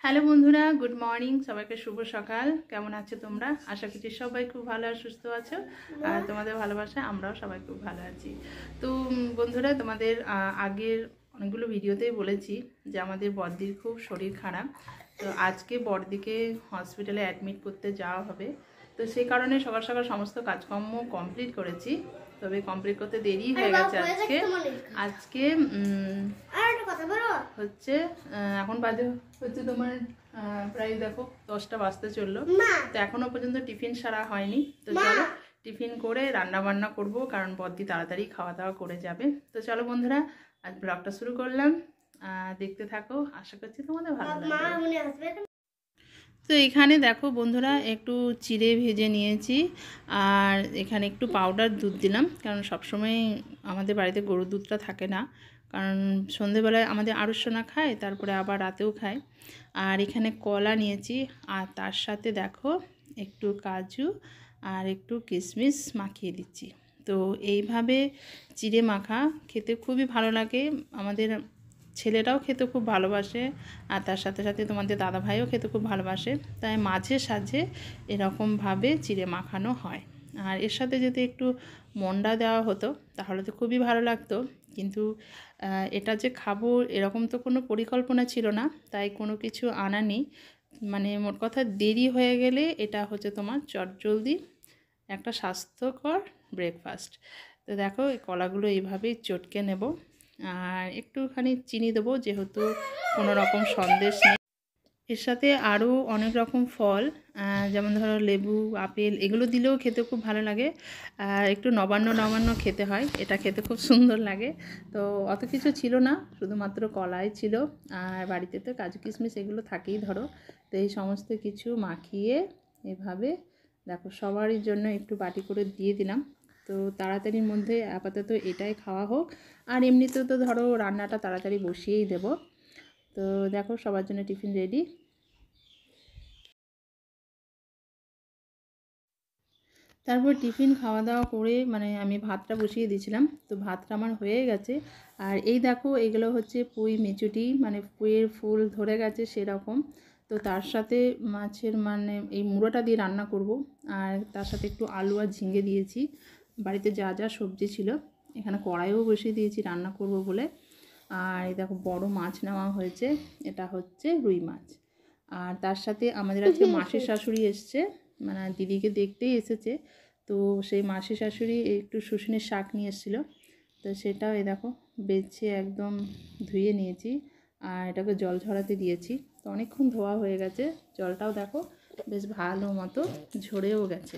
Hello বন্ধুরা, good morning. সবাইকে শুভ সকাল। কেমন আছো তোমরা? আশা করছি সবাই খুব ভালো আর সুস্থ আছো। আর তোমাদের ভালোবাসা আমরাও সবাই খুব ভালো আছি। তো বন্ধুরা, তোমাদের আগের অনেকগুলো ভিডিওতেই বলেছি যে আমাদের বড়দির খুব শরীর খারাপ। তো আজকে বড়দিকে হসপিটালে অ্যাডমিট করতে যাওয়া হবে। তো সেই কারণে সকাল সকাল সমস্ত কাজকর্ম কমপ্লিট করেছি, তবে কমপ্লিট করতে দেরি হয়ে গেছে। আজকে হচ্ছে এখন বাজে হচ্ছে তোমার প্রায় দেখো 10টা বাজতে চললো। তো এখনো পর্যন্ত টিফিন সারা হয়নি। তো চলো টিফিন করে রান্না বান্না করব, কারণ বদ্দি তাড়াতাড়ি খাওয়া দাওয়া করে যাবে। তো চলো বন্ধুরা, আজ ব্লগটা শুরু করলাম। দেখতে থাকো, আশা করছি তোমাদের ভালো লাগবে। তো এখানে দেখো বন্ধুরা, একটু চিড়ে ভেজে নিয়েছি, আর এখানে একটু পাউডার দুধ দিলাম, কারণ সবসময় আমাদের বাড়িতে গরুর দুধটা থাকে না, কারণ সন্ধেবেলায় আমাদের আড়ুসোনা খায়, তারপরে আবার রাতেও খায়। আর এখানে কলা নিয়েছি, আর তার সাথে দেখো একটু কাজু আর একটু কিশমিশ মাখিয়ে দিচ্ছি। তো এইভাবে চিড়ে মাখা খেতে খুবই ভালো লাগে, আমাদের ছেলেটাও খেতে খুব ভালোবাসে, আর তার সাথে সাথে তোমাদের দাদাভাইও খেতে খুব ভালোবাসে। তাই মাঝে সাঝে এরকমভাবে চিড়ে মাখানো হয়। আর এর সাথে যদি একটু মন্ডা দেওয়া হতো তাহলে তো খুবই ভালো লাগতো, কিন্তু এটা যে খাবো এরকম তো কোনো পরিকল্পনা ছিল না, তাই কোনো কিছু আনা নেই। মানে মোট কথা দেরি হয়ে গেলে এটা হচ্ছে তোমার চটজলদি একটা স্বাস্থ্যকর ব্রেকফাস্ট। তো দেখো এই কলাগুলো এইভাবেই চটকে নেব, আর একটুখানি চিনি দেবো, যেহেতু কোনো রকম সন্দেশ নেই। এর সাথে আরও অনেক রকম ফল, যেমন ধরো লেবু, আপেল, এগুলো দিলেও খেতে খুব ভালো লাগে। আর একটু নবান্ন নবান্ন খেতে হয়, এটা খেতে খুব সুন্দর লাগে। তো অত কিছু ছিল না, শুধুমাত্র কলাই ছিল, আর বাড়িতে তো কাজু কিশমিশ এগুলো থাকেই ধরো। তো এই সমস্ত কিছু মাখিয়ে এভাবে দেখো সবারই জন্য একটু বাটি করে দিয়ে দিলাম। তো তাড়াতাড়ির মধ্যে আপাতত এটাই খাওয়া হোক, আর এমনিতেও তো ধরো রান্নাটা তাড়াতাড়ি বসিয়েই দেব। তো দেখো সবার জন্য টিফিন রেডি। তারপর টিফিন খাওয়া দাওয়া করে মানে আমি ভাতটা বসিয়ে দিয়েছিলাম, তো ভাতটা আমার হয়ে গেছে। আর এই দেখো এগুলো হচ্ছে পুঁই মিচুটি, মানে পুঁইয়ের ফুল ধরে গেছে সেরকম। তো তার সাথে মাছের মানে এই মুড়োটা দিয়ে রান্না করব, আর তার সাথে একটু আলু আর ঝিঙে দিয়েছি। বাড়িতে যা যা সবজি ছিল, এখানে কড়াইও বসিয়ে দিয়েছি রান্না করব বলে। আর এই দেখো বড় মাছ নেওয়া হয়েছে, এটা হচ্ছে রুই মাছ। আর তার সাথে আমাদের আজকে মাসির শাশুড়ি এসছে, মানে দিদিকে দেখতেই এসেছে। তো সেই মাসি শাশুড়ি একটু শুশুনির শাক নিয়ে এসেছিলো, তো সেটাও এই দেখো বেছে একদম ধুয়ে নিয়েছি, আর এটাকে জল ঝরাতে দিয়েছি। তো অনেকক্ষণ ধোয়া হয়ে গেছে, জলটাও দেখো বেশ ভালো মতো ঝরেও গেছে।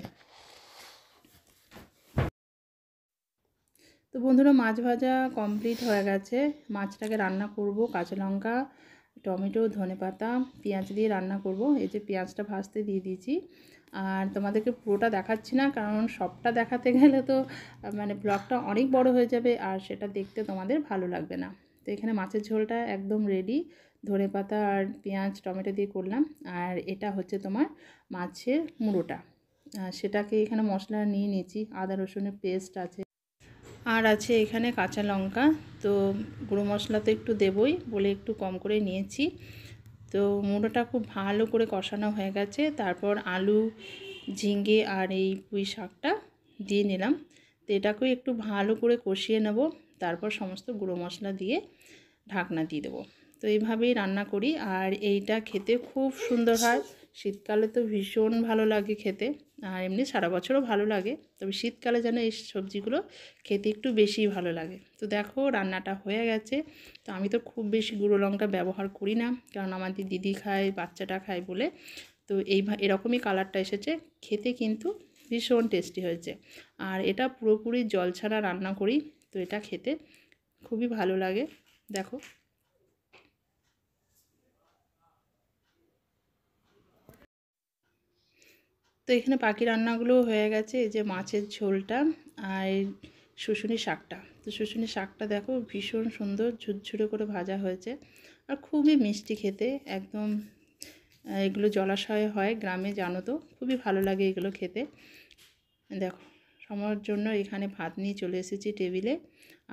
তো বন্ধুরা, মাছ ভাজা কমপ্লিট হয়ে গেছে। মাছটাকে রান্না করব কাঁচা লঙ্কা, টমেটো, ধনেপাতা, পেঁয়াজ দিয়ে রান্না করব। এই যে পেঁয়াজটা ভাজতে দিয়ে দিয়েছি। আর তোমাদেরকে পুরোটা দেখাচ্ছি না, কারণ সবটা দেখাতে গেলে তো মানে ব্লগটা অনেক বড় হয়ে যাবে, আর সেটা দেখতে তোমাদের ভালো লাগবে না। তো এখানে মাছের ঝোলটা একদম রেডি, ধনেপাতা আর পেঁয়াজ টমেটো দিয়ে করলাম। আর এটা হচ্ছে তোমার মাছের মুড়োটা, সেটাকে এখানে মশলা নিয়ে নিয়েছি, আদা রসুনের পেস্ট আছে, আর আছে এখানে কাঁচা লঙ্কা। তো গুঁড়ো মশলা তো একটু দেবই বলে একটু কম করে নিয়েছি। তো মুড়োটা খুব ভালো করে কষানো হয়ে গেছে, তারপর আলু, ঝিঙে আর এই পুঁই শাকটা দিয়ে নিলাম। তো এটাকেও একটু ভালো করে কষিয়ে নেব, তারপর সমস্ত গুঁড়ো মশলা দিয়ে ঢাকনা দিয়ে দেবো। তো এইভাবেই রান্না করি, আর এইটা খেতে খুব সুন্দর হয়। শীতকালে তো ভীষণ ভালো লাগে খেতে, আর এমনি সারা বছরও ভালো লাগে, তবে শীতকালে যেন এই সবজিগুলো খেতে একটু বেশি ভালো লাগে। তো দেখো রান্নাটা হয়ে গেছে। তো আমি তো খুব বেশি গুঁড়ো লঙ্কা ব্যবহার করি না, কারণ আমাদের দিদি খায়, বাচ্চাটা খায় বলে। তো এরকমই কালারটা এসেছে, খেতে কিন্তু ভীষণ টেস্টি হয়েছে। আর এটা পুরোপুরি জল ছাড়া রান্না করি, তো এটা খেতে খুবই ভালো লাগে। দেখো তো এখানে বাকি রান্নাগুলো হয়ে গেছে। এই যে মাছের ঝোলটা আর শুশুনি শাকটা, তো শুশুনি শাকটা দেখো ভীষণ সুন্দর ঝুরঝুরে করে ভাজা হয়েছে, আর খুবই মিষ্টি খেতে একদম। এগুলো জলাশয়ে হয় গ্রামে, জানো তো, খুবই ভালো লাগে এগুলো খেতে। দেখো সবার জন্য এখানে ভাত নিয়ে চলে এসেছি টেবিলে,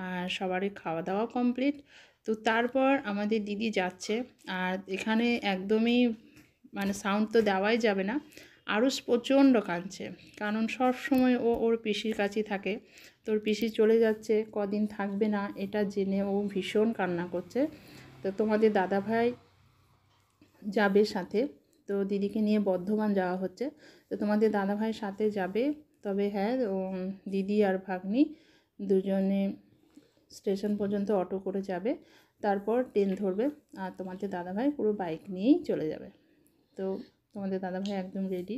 আর সবারই খাওয়া দাওয়া কমপ্লিট। তো তারপর আমাদের দিদি যাচ্ছে। আর এখানে একদমই মানে সাউন্ড তো দেওয়াই যাবে না, আরুষ প্রচণ্ড কাঁদছে, কারণ সব সময় ও ওর পিসির কাছেই থাকে। তোর পিসি চলে যাচ্ছে, কদিন থাকবে না এটা জেনে ও ভীষণ কান্না করছে। তো তোমাদের দাদাভাই যাবে সাথে, তো দিদিকে নিয়ে বর্ধমান যাওয়া হচ্ছে। তো তোমাদের দাদাভাই সাথে যাবে, তবে হ্যাঁ দিদি আর ভাগ্নি দুজনে স্টেশন পর্যন্ত অটো করে যাবে, তারপর ট্রেন ধরবে। আর তোমাদের দাদাভাই পুরো বাইক নিয়েই চলে যাবে। তো তোমাদের দাদাভাই একদম রেডি।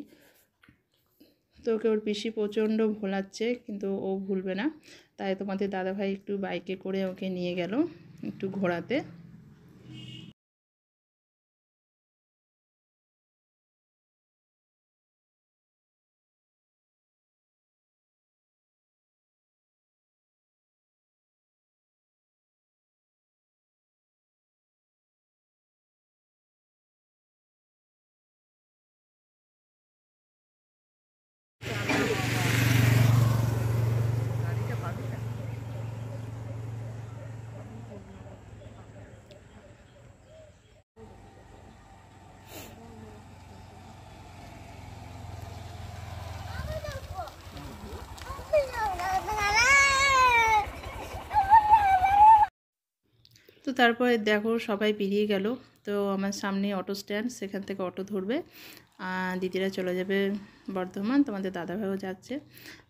তো ওকে ওর পিসি প্রচণ্ড ভোলাচ্ছে, কিন্তু ও ভুলবে না। তাই তোমাদের দাদাভাই একটু বাইকে করে ওকে নিয়ে গেল একটু ঘোরাতে। তো তারপরে দেখো সবাই পেরিয়ে গেল। তো আমার সামনে অটো স্ট্যান্ড, সেখান থেকে অটো ধরবে, দিদিরা চলে যাবে বর্ধমান, তোমাদের দাদাভাইও যাচ্ছে।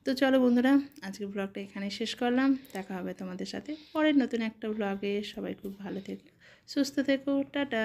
তো চলো বন্ধুরা, আজকের ব্লগটা এখানে শেষ করলাম। দেখা হবে তোমাদের সাথে পরের নতুন একটা ব্লগে। সবাই খুব ভালো থেকো, সুস্থ থেকো, টাটা।